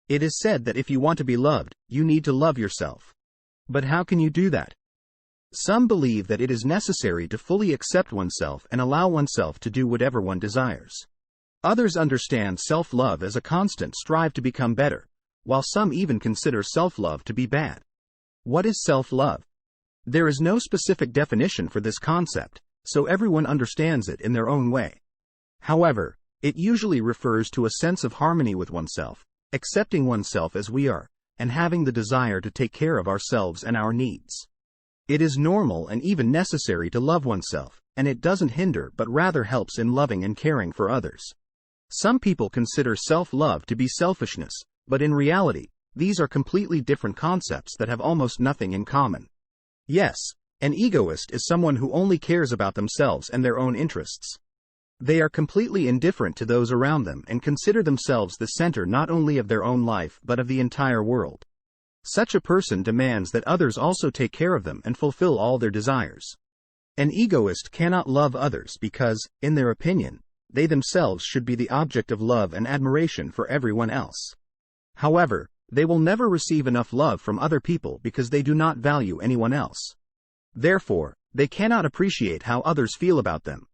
It is said that if you want to be loved, you need to love yourself. But how can you do that? Some believe that it is necessary to fully accept oneself and allow oneself to do whatever one desires. Others understand self-love as a constant strive to become better, while some even consider self-love to be bad. What is self-love? There is no specific definition for this concept, so everyone understands it in their own way. However, it usually refers to a sense of harmony with oneself, accepting oneself as we are, and having the desire to take care of ourselves and our needs. It is normal and even necessary to love oneself, and it doesn't hinder but rather helps in loving and caring for others. Some people consider self-love to be selfishness, but in reality, these are completely different concepts that have almost nothing in common. Yes, an egoist is someone who only cares about themselves and their own interests. They are completely indifferent to those around them and consider themselves the center not only of their own life but of the entire world. Such a person demands that others also take care of them and fulfill all their desires. An egoist cannot love others because, in their opinion, they themselves should be the object of love and admiration for everyone else. However, they will never receive enough love from other people because they do not value anyone else. Therefore, they cannot appreciate how others feel about them.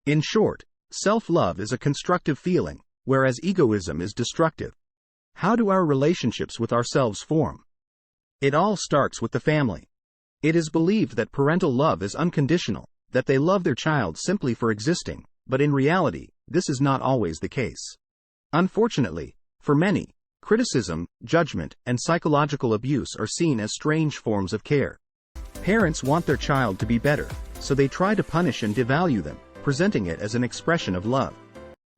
In short, self-love is a constructive feeling, whereas egoism is destructive. How do our relationships with ourselves form? It all starts with the family. It is believed that parental love is unconditional, that they love their child simply for existing, but in reality, this is not always the case. Unfortunately, for many, criticism, judgment, and psychological abuse are seen as strange forms of care. Parents want their child to be better, so they try to punish and devalue them, presenting it as an expression of love.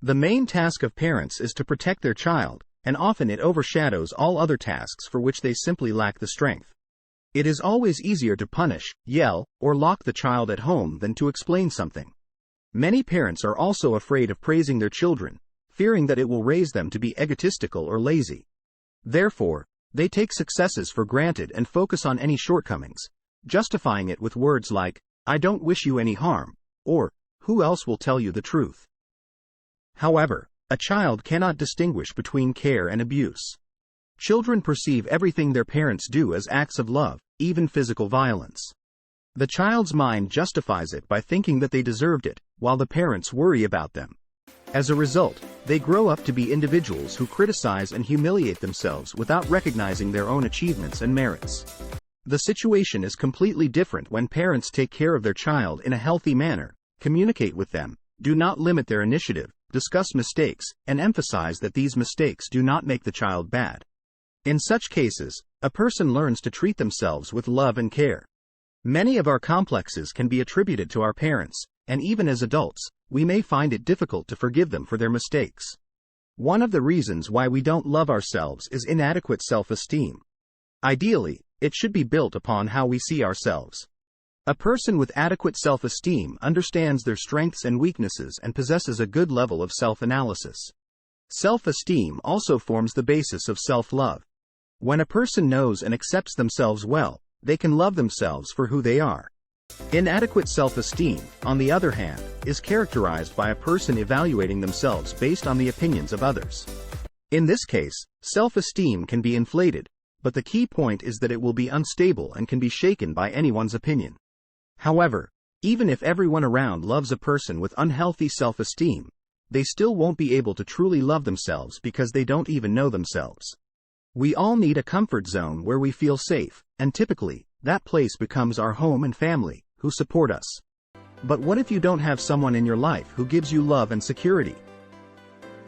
The main task of parents is to protect their child, and often it overshadows all other tasks for which they simply lack the strength. It is always easier to punish, yell, or lock the child at home than to explain something. Many parents are also afraid of praising their children, fearing that it will raise them to be egotistical or lazy. Therefore, they take successes for granted and focus on any shortcomings, justifying it with words like, "I don't wish you any harm," or, "Who else will tell you the truth?" However, a child cannot distinguish between care and abuse. Children perceive everything their parents do as acts of love, even physical violence. The child's mind justifies it by thinking that they deserved it, while the parents worry about them. As a result, they grow up to be individuals who criticize and humiliate themselves without recognizing their own achievements and merits. The situation is completely different when parents take care of their child in a healthy manner, communicate with them, do not limit their initiative, discuss mistakes, and emphasize that these mistakes do not make the child bad. In such cases, a person learns to treat themselves with love and care. Many of our complexes can be attributed to our parents, and even as adults, we may find it difficult to forgive them for their mistakes. One of the reasons why we don't love ourselves is inadequate self-esteem. Ideally, it should be built upon how we see ourselves. A person with adequate self-esteem understands their strengths and weaknesses and possesses a good level of self-analysis. Self-esteem also forms the basis of self-love. When a person knows and accepts themselves well, they can love themselves for who they are. Inadequate self-esteem, on the other hand, is characterized by a person evaluating themselves based on the opinions of others. In this case, self-esteem can be inflated, but the key point is that it will be unstable and can be shaken by anyone's opinion. However, even if everyone around loves a person with unhealthy self-esteem, they still won't be able to truly love themselves because they don't even know themselves. We all need a comfort zone where we feel safe, and typically, that place becomes our home and family, who support us. But what if you don't have someone in your life who gives you love and security?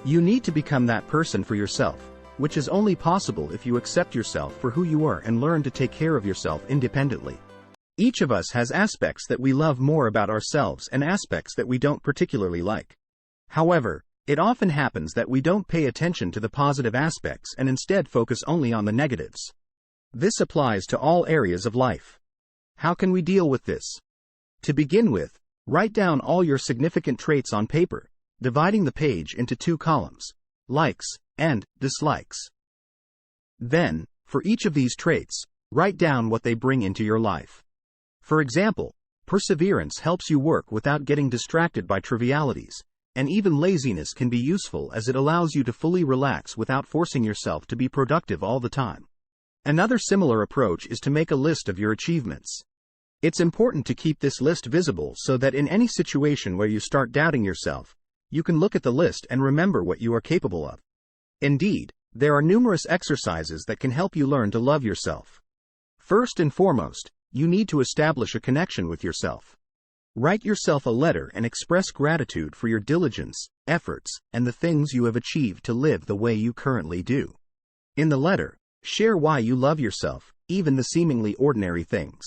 You need to become that person for yourself, which is only possible if you accept yourself for who you are and learn to take care of yourself independently. Each of us has aspects that we love more about ourselves and aspects that we don't particularly like. However, it often happens that we don't pay attention to the positive aspects and instead focus only on the negatives. This applies to all areas of life. How can we deal with this? To begin with, write down all your significant traits on paper, dividing the page into 2 columns, likes and dislikes. Then, for each of these traits, write down what they bring into your life. For example, perseverance helps you work without getting distracted by trivialities, and even laziness can be useful as it allows you to fully relax without forcing yourself to be productive all the time. Another similar approach is to make a list of your achievements. It's important to keep this list visible so that in any situation where you start doubting yourself, you can look at the list and remember what you are capable of. Indeed, there are numerous exercises that can help you learn to love yourself. First and foremost, you need to establish a connection with yourself. Write yourself a letter and express gratitude for your diligence, efforts, and the things you have achieved to live the way you currently do. In the letter, share why you love yourself, even the seemingly ordinary things.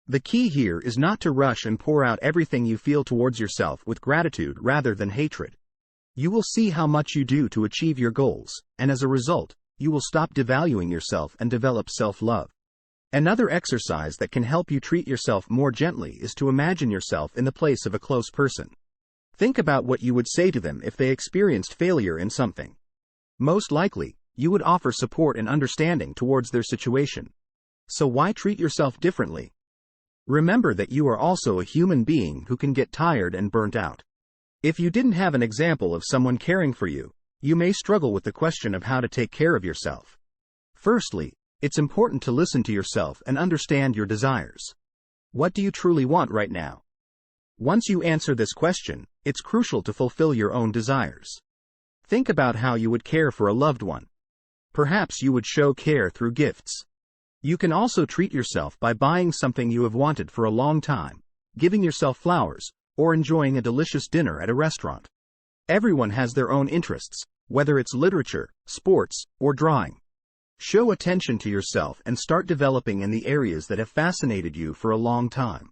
The key here is not to rush and pour out everything you feel towards yourself with gratitude rather than hatred. You will see how much you do to achieve your goals, and as a result, you will stop devaluing yourself and develop self-love. Another exercise that can help you treat yourself more gently is to imagine yourself in the place of a close person. Think about what you would say to them if they experienced failure in something. Most likely, you would offer support and understanding towards their situation. So why treat yourself differently? Remember that you are also a human being who can get tired and burnt out. If you didn't have an example of someone caring for you, you may struggle with the question of how to take care of yourself. Firstly, it's important to listen to yourself and understand your desires. What do you truly want right now? Once you answer this question, it's crucial to fulfill your own desires. Think about how you would care for a loved one. Perhaps you would show care through gifts. You can also treat yourself by buying something you have wanted for a long time, giving yourself flowers, or enjoying a delicious dinner at a restaurant. Everyone has their own interests, whether it's literature, sports, or drawing. Show attention to yourself and start developing in the areas that have fascinated you for a long time.